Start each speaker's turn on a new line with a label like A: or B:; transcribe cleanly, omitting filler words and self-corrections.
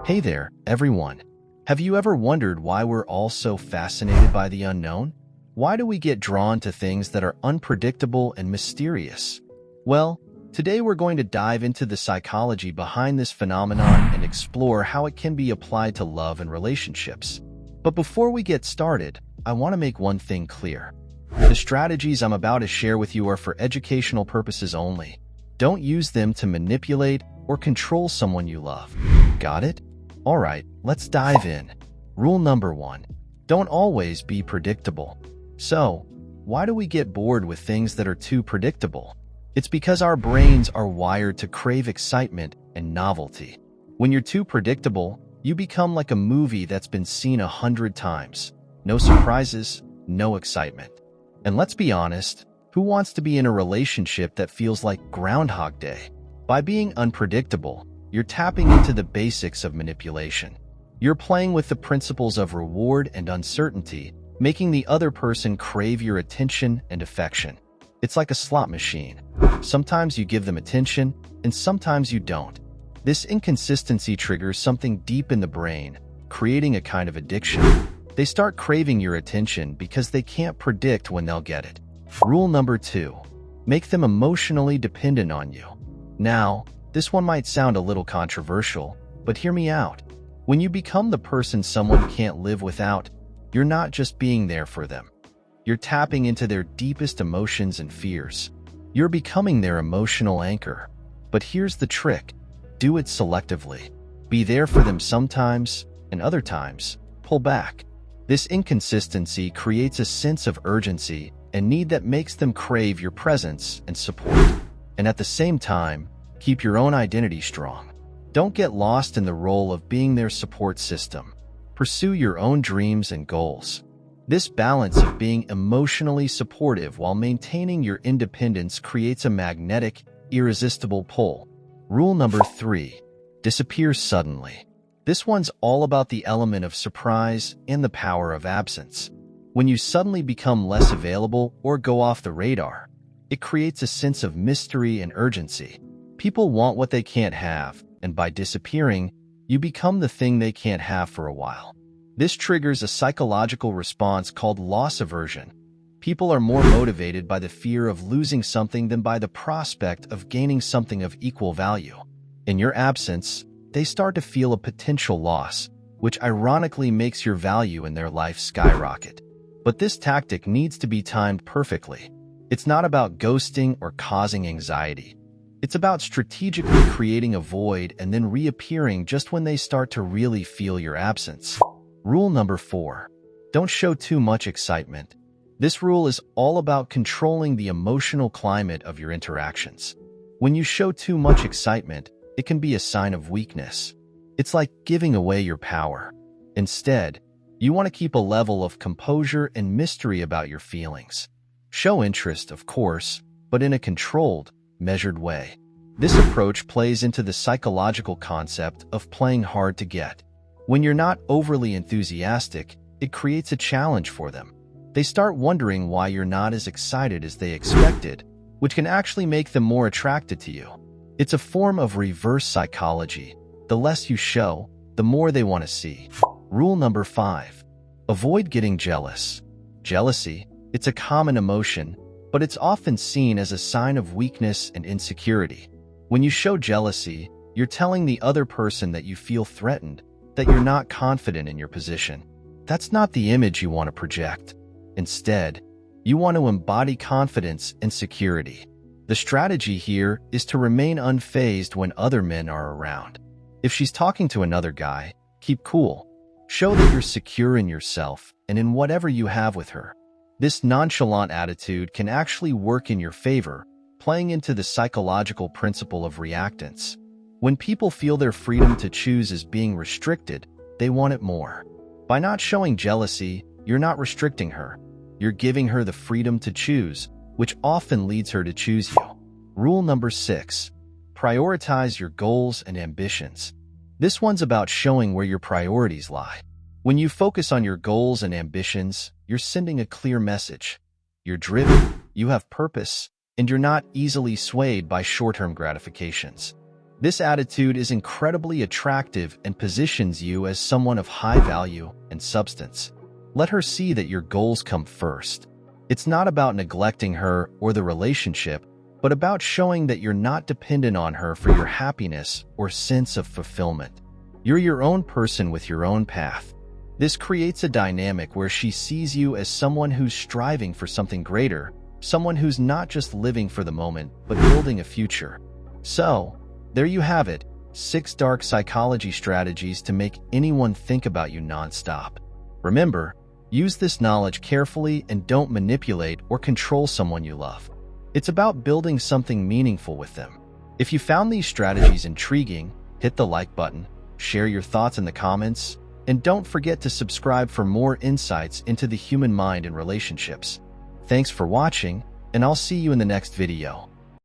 A: Hey there, everyone. Have you ever wondered why we're all so fascinated by the unknown? Why do we get drawn to things that are unpredictable and mysterious? Well, today we're going to dive into the psychology behind this phenomenon and explore how it can be applied to love and relationships. But before we get started, I want to make one thing clear. The strategies I'm about to share with you are for educational purposes only. Don't use them to manipulate or control someone you love. Got it? Alright, let's dive in. Rule number 1. Don't always be predictable. So, why do we get bored with things that are too predictable? It's because our brains are wired to crave excitement and novelty. When you're too predictable, you become like a movie that's been seen 100 times. No surprises, no excitement. And let's be honest, who wants to be in a relationship that feels like Groundhog Day? By being unpredictable, you're tapping into the basics of manipulation. You're playing with the principles of reward and uncertainty, making the other person crave your attention and affection. It's like a slot machine. Sometimes you give them attention, and sometimes you don't. This inconsistency triggers something deep in the brain, creating a kind of addiction. They start craving your attention because they can't predict when they'll get it. Rule number 2. Make them emotionally dependent on you. Now, this one might sound a little controversial, but hear me out. When you become the person someone can't live without, you're not just being there for them. You're tapping into their deepest emotions and fears. You're becoming their emotional anchor. But here's the trick. Do it selectively. Be there for them sometimes, and other times, pull back. This inconsistency creates a sense of urgency and need that makes them crave your presence and support. And at the same time, keep your own identity strong. Don't get lost in the role of being their support system. Pursue your own dreams and goals. This balance of being emotionally supportive while maintaining your independence creates a magnetic, irresistible pull. Rule number 3. Disappear suddenly. This one's all about the element of surprise and the power of absence. When you suddenly become less available or go off the radar, it creates a sense of mystery and urgency. People want what they can't have, and by disappearing, you become the thing they can't have for a while. This triggers a psychological response called loss aversion. People are more motivated by the fear of losing something than by the prospect of gaining something of equal value. In your absence, they start to feel a potential loss, which ironically makes your value in their life skyrocket. But this tactic needs to be timed perfectly. It's not about ghosting or causing anxiety. It's about strategically creating a void and then reappearing just when they start to really feel your absence. Rule number 4. Don't show too much excitement. This rule is all about controlling the emotional climate of your interactions. When you show too much excitement, it can be a sign of weakness. It's like giving away your power. Instead, you want to keep a level of composure and mystery about your feelings. Show interest, of course, but in a controlled, measured way. This approach plays into the psychological concept of playing hard to get. When you're not overly enthusiastic, it creates a challenge for them. They start wondering why you're not as excited as they expected, which can actually make them more attracted to you. It's a form of reverse psychology. The less you show, the more they want to see. Rule number 5. Avoid getting jealous. Jealousy, it's a common emotion, but it's often seen as a sign of weakness and insecurity. When you show jealousy, you're telling the other person that you feel threatened, that you're not confident in your position. That's not the image you want to project. Instead, you want to embody confidence and security. The strategy here is to remain unfazed when other men are around. If she's talking to another guy, keep cool. Show that you're secure in yourself and in whatever you have with her. This nonchalant attitude can actually work in your favor, playing into the psychological principle of reactance. When people feel their freedom to choose is being restricted, they want it more. By not showing jealousy, you're not restricting her. You're giving her the freedom to choose, which often leads her to choose you. Rule number 6. Prioritize your goals and ambitions. This one's about showing where your priorities lie. When you focus on your goals and ambitions, you're sending a clear message. You're driven, you have purpose, and you're not easily swayed by short-term gratifications. This attitude is incredibly attractive and positions you as someone of high value and substance. Let her see that your goals come first. It's not about neglecting her or the relationship, but about showing that you're not dependent on her for your happiness or sense of fulfillment. You're your own person with your own path. This creates a dynamic where she sees you as someone who's striving for something greater, someone who's not just living for the moment, but building a future. So, there you have it, 6 dark psychology strategies to make anyone think about you nonstop. Remember, use this knowledge carefully and don't manipulate or control someone you love. It's about building something meaningful with them. If you found these strategies intriguing, hit the like button, share your thoughts in the comments, and don't forget to subscribe for more insights into the human mind and relationships. Thanks for watching, and I'll see you in the next video.